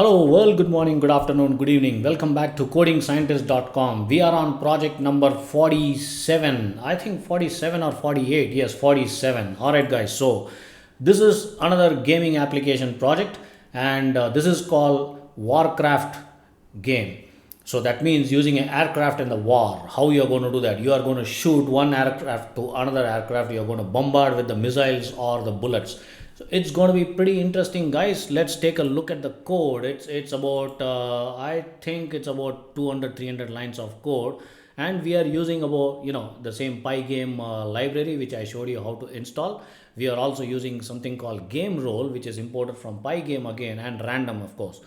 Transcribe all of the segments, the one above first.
Hello world, good morning, good afternoon, good evening. Welcome back to codingscientist.com. We are on project number 47. I think 47 or 48. Yes, 47. All right guys. So this is another gaming application project and this is called Warcraft game. So that means using an aircraft in the war. How you are going to do that? You are going to shoot one aircraft to another aircraft. You are going to bombard with the missiles or the bullets. So it's going to be pretty interesting, guys. Let's take a look at the code. It's about I think it's about 200 300 lines of code, and we are using about the same Pygame library which I showed you how to install. We are also using something called Game Roll, which is imported from Pygame again, and random, of course.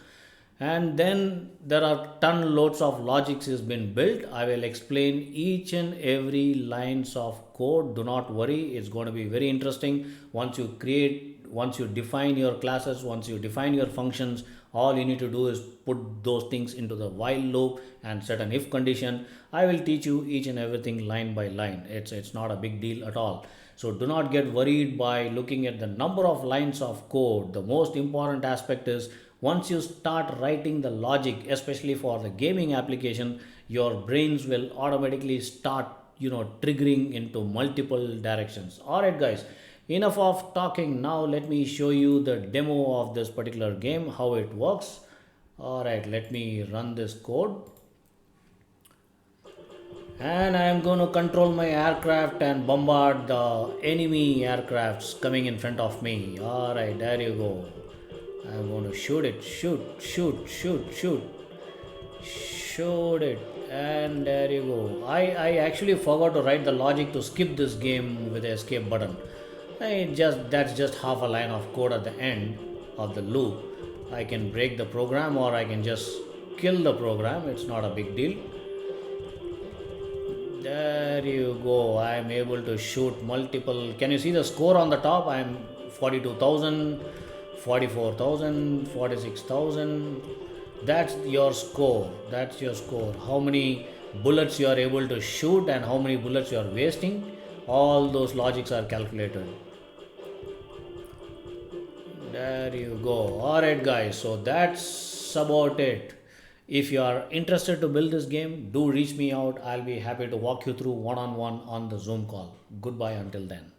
And then there are ton loads of logics has been built. I will explain each and every lines of code. Do not worry, it's going to be very interesting. Once you define your classes, once you define your functions, all you need to do is put those things into the while loop and set an if condition. I will teach you each and everything line by line. It's not a big deal at all. So do not get worried by looking at the number of lines of code. The most important aspect is once you start writing the logic, especially for the gaming application, your brains will automatically start triggering into multiple directions. All right guys, enough of talking. Now let me show you the demo of this particular game, how it works. All right, let me run this code, and I am going to control my aircraft and bombard the enemy aircrafts coming in front of me. All right, there you go. I'm going to shoot it. Shoot it. And there you go. I actually forgot to write the logic to skip this game with the escape button. That's just half a line of code at the end of the loop. I can break the program or I can just kill the program. It's not a big deal. There you go. I am able to shoot multiple. Can you see the score on the top? I'm 42,000. 44,000, 46,000. That's your score. That's your score. How many bullets you are able to shoot and how many bullets you are wasting. All those logics are calculated. There you go. Alright guys, so that's about it. If you are interested to build this game, do reach me out. I'll be happy to walk you through one on one on the Zoom call. Goodbye until then.